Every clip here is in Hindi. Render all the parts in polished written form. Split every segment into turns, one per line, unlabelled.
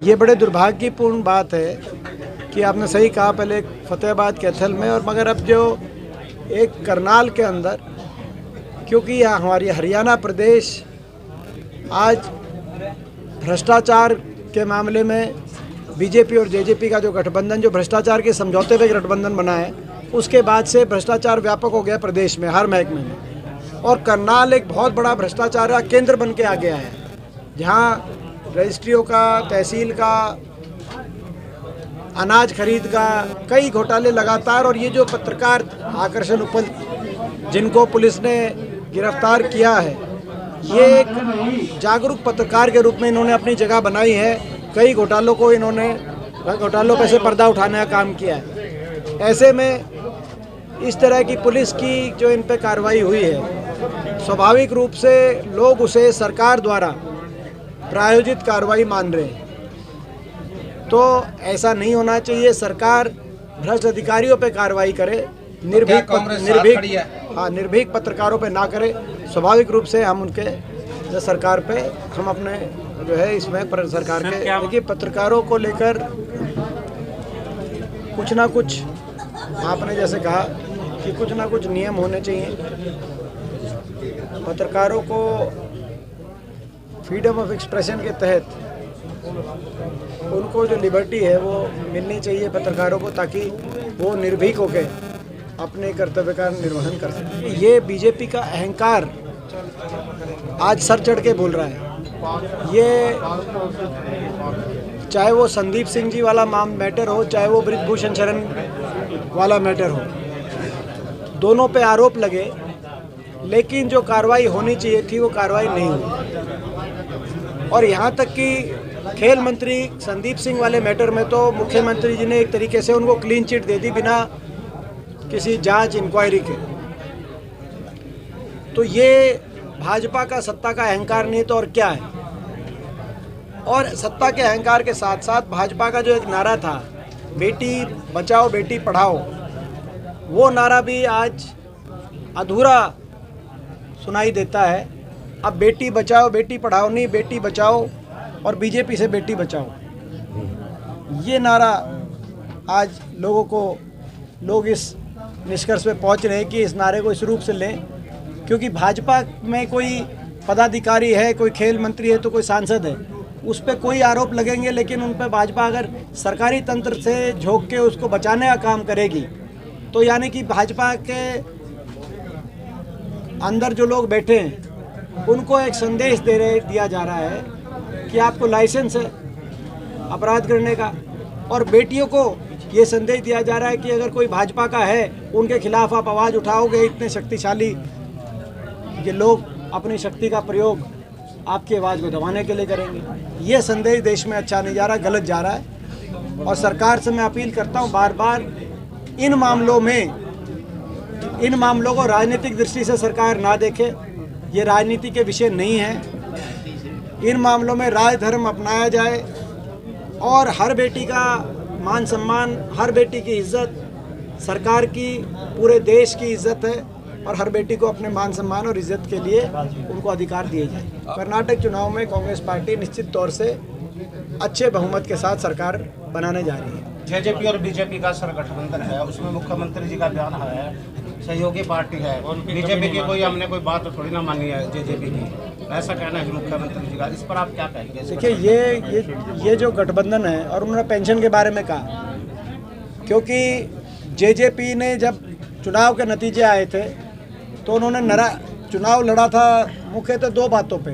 ये बड़े दुर्भाग्यपूर्ण बात है कि आपने सही कहा पहले फतेहाबाद कैथल में, और मगर अब जो एक करनाल के अंदर, क्योंकि यह हमारी हरियाणा प्रदेश आज भ्रष्टाचार के मामले में बीजेपी और जेजेपी का जो गठबंधन, जो भ्रष्टाचार के समझौते पे गठबंधन बना है, उसके बाद से भ्रष्टाचार व्यापक हो गया प्रदेश में हर महकमे में, और करनाल एक बहुत बड़ा भ्रष्टाचार का केंद्र बन के आ गया है, जहाँ रजिस्ट्रियों का, तहसील का, अनाज खरीद का कई घोटाले लगातार। और ये जो पत्रकार आकर्षण उपल जिनको पुलिस ने गिरफ्तार किया है, ये एक जागरूक पत्रकार के रूप में इन्होंने अपनी जगह बनाई है। कई घोटालों पे से पर्दा उठाने का काम किया है। ऐसे में इस तरह की पुलिस की जो इन पे कार्रवाई हुई है, स्वाभाविक रूप से लोग उसे सरकार द्वारा प्रायोजित कार्रवाई मान रहे हैं। तो ऐसा नहीं होना चाहिए। सरकार भ्रष्ट अधिकारियों पे कार्रवाई करे, निर्भीक पत्रकारों पे ना करे। स्वाभाविक रूप से हम उनके सरकार पे हम अपने जो है इसमें सरकार के देखिए पत्रकारों को लेकर कुछ ना कुछ, आपने जैसे कहा कि कुछ ना कुछ नियम होने चाहिए। पत्रकारों को फ्रीडम ऑफ एक्सप्रेशन के तहत उनको जो लिबर्टी है वो मिलनी चाहिए पत्रकारों को, ताकि वो निर्भीक होकर अपने कर्तव्य का निर्वहन कर सकें। ये बीजेपी का अहंकार आज सर चढ़ के बोल रहा है। ये चाहे वो संदीप सिंह जी वाला मैटर हो, चाहे वो बृजभूषण शरण वाला मैटर हो, दोनों पे आरोप लगे, लेकिन जो कार्रवाई होनी चाहिए थी वो कार्रवाई नहीं हुई। और यहाँ तक कि खेल मंत्री संदीप सिंह वाले मैटर में तो मुख्यमंत्री जी ने एक तरीके से उनको क्लीन चिट दे दी बिना किसी जांच इंक्वायरी के। तो ये भाजपा का सत्ता का अहंकार नहीं तो और क्या है। और सत्ता के अहंकार के साथ साथ भाजपा का जो एक नारा था, बेटी बचाओ बेटी पढ़ाओ, वो नारा भी आज अधूरा सुनाई देता है। अब बेटी बचाओ बेटी पढ़ाओ नहीं, बेटी बचाओ और बीजेपी से बेटी बचाओ, ये नारा आज लोग इस निष्कर्ष पे पहुंच रहे हैं कि इस नारे को इस रूप से लें, क्योंकि भाजपा में कोई पदाधिकारी है, कोई खेल मंत्री है, तो कोई सांसद है, उस पर कोई आरोप लगेंगे, लेकिन उन पर भाजपा अगर सरकारी तंत्र से झोंक के उसको बचाने का काम करेगी, तो यानी कि भाजपा के अंदर जो लोग बैठे हैं उनको एक संदेश दिया जा रहा है कि आपको लाइसेंस है अपराध करने का, और बेटियों को ये संदेश दिया जा रहा है कि अगर कोई भाजपा का है उनके खिलाफ आप आवाज़ उठाओगे, इतने शक्तिशाली ये लोग अपनी शक्ति का प्रयोग आपकी आवाज़ को दबाने के लिए करेंगे। ये संदेश देश में अच्छा नहीं जा रहा, गलत जा रहा है। और सरकार से मैं अपील करता हूँ बार बार, इन मामलों को राजनीतिक दृष्टि से सरकार ना देखे। ये राजनीति के विषय नहीं है। इन मामलों में राज धर्म अपनाया जाए और हर बेटी का मान सम्मान, हर बेटी की इज्जत सरकार की, पूरे देश की इज्जत है, और हर बेटी को अपने मान सम्मान और इज्जत के लिए उनको अधिकार दिए जाए। कर्नाटक चुनाव में कांग्रेस पार्टी निश्चित तौर से अच्छे बहुमत के साथ सरकार बनाने जा रही है।
जेजेपी और बीजेपी का सरगठबंधन है, उसमें मुख्यमंत्री जी का बयान है, सहयोगी पार्टी है, और बीजेपी की हमने कोई बात थोड़ी ना मानी है जेजेपी की, ऐसा कहना है मुख्यमंत्री जी का। इस पर आप क्या कहेंगे?
देखिए ये जो गठबंधन है, और उन्होंने पेंशन के बारे में कहा, क्योंकि जेजेपी ने जब चुनाव के नतीजे आए थे तो उन्होंने चुनाव लड़ा था मुख्यतः दो बातों पे।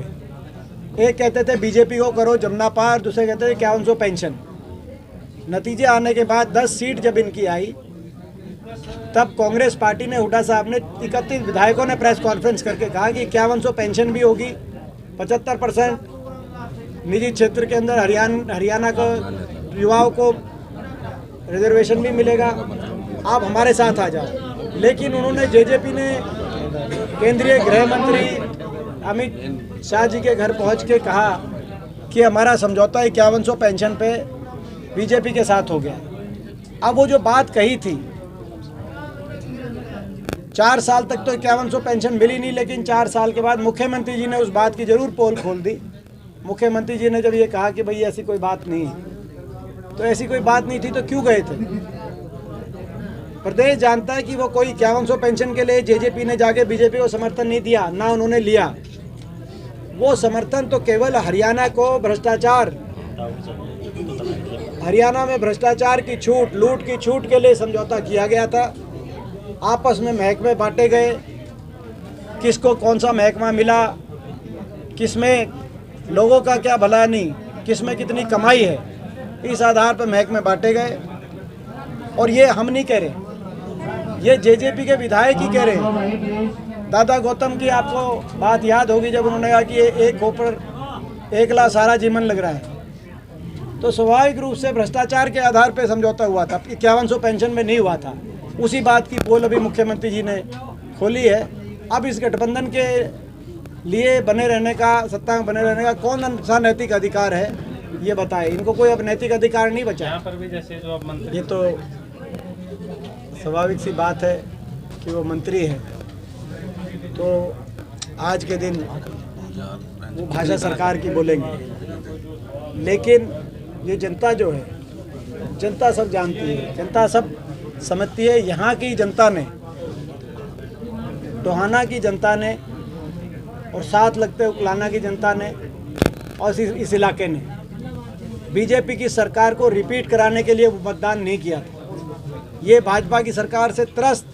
एक कहते थे बीजेपी को करो जमुना पार, दूसरे कहते थे 5100 पेंशन। नतीजे आने के बाद 10 सीट जब इनकी आई, तब कांग्रेस पार्टी ने, हुड्डा साहब ने 31 विधायकों ने प्रेस कॉन्फ्रेंस करके कहा कि 5100 पेंशन भी होगी, 75% निजी क्षेत्र के अंदर हरियाणा को युवाओं को रिजर्वेशन भी मिलेगा, आप हमारे साथ आ जाओ। लेकिन उन्होंने, जेजेपी ने केंद्रीय गृह मंत्री अमित शाह जी के घर पहुंच के कहा कि हमारा समझौता 5100 पेंशन पे बीजेपी के साथ हो गया। अब वो जो बात कही थी, 4 साल तक तो 5100 पेंशन मिली नहीं, लेकिन 4 साल के बाद मुख्यमंत्री जी ने उस बात की जरूर पोल खोल दी। मुख्यमंत्री जी ने जब ये कहा कि भाई ऐसी कोई बात नहीं है, तो ऐसी कोई बात नहीं थी तो क्यों गए थे? प्रदेश जानता है कि वो कोई 5100 पेंशन के लिए जेजेपी ने जाके बीजेपी को समर्थन नहीं दिया, ना उन्होंने लिया। वो समर्थन तो केवल हरियाणा को भ्रष्टाचार, हरियाणा में भ्रष्टाचार की छूट, लूट की छूट के लिए समझौता किया गया था। आपस में महकमे बांटे गए, किसको कौन सा महकमा मिला, किसमें लोगों का क्या भला नहीं, किसमें कितनी कमाई है, इस आधार पर महकमे बांटे गए। और ये हम नहीं कह रहे, ये जेजेपी के विधायक ही कह रहे हैं। दादा गौतम की आपको बात याद होगी जब उन्होंने कहा कि एक ऊपर एकला सारा जीवन लग रहा है, तो स्वाभाविक रूप से भ्रष्टाचार के आधार पर समझौता हुआ था। 5100 पेंशन में नहीं हुआ था। उसी बात की पोल अभी मुख्यमंत्री जी ने खोली है। अब इस गठबंधन के लिए बने रहने का, सत्ता में बने रहने का कौन सा नैतिक अधिकार है, ये बताए। इनको कोई अब नैतिक अधिकार नहीं बचा।
यहाँ पर भी जैसे जो अब मंत्री,
ये तो स्वाभाविक सी बात है कि वो मंत्री है, तो आज के दिन वो भाषा सरकार की बोलेंगे। लेकिन ये जनता जो है, जनता सब जानती है, जनता सब समझती है। यहाँ की जनता ने, टोहाना की जनता ने और साथ लगते उकलाना की जनता ने और इस इलाके ने बीजेपी की सरकार को रिपीट कराने के लिए मतदान नहीं किया था। ये भाजपा की सरकार से त्रस्त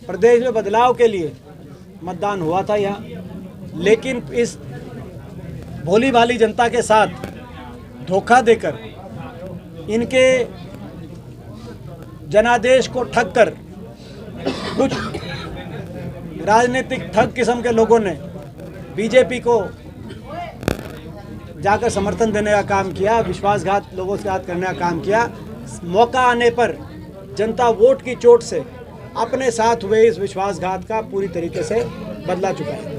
प्रदेश में बदलाव के लिए मतदान हुआ था यहाँ। लेकिन इस भोली भाली जनता के साथ धोखा देकर, इनके जनादेश को ठग कर, कुछ राजनीतिक ठग किस्म के लोगों ने बीजेपी को जाकर समर्थन देने का काम किया, विश्वासघात लोगों के साथ करने का काम किया। मौका आने पर जनता वोट की चोट से अपने साथ हुए इस विश्वासघात का पूरी तरीके से बदला चुका है।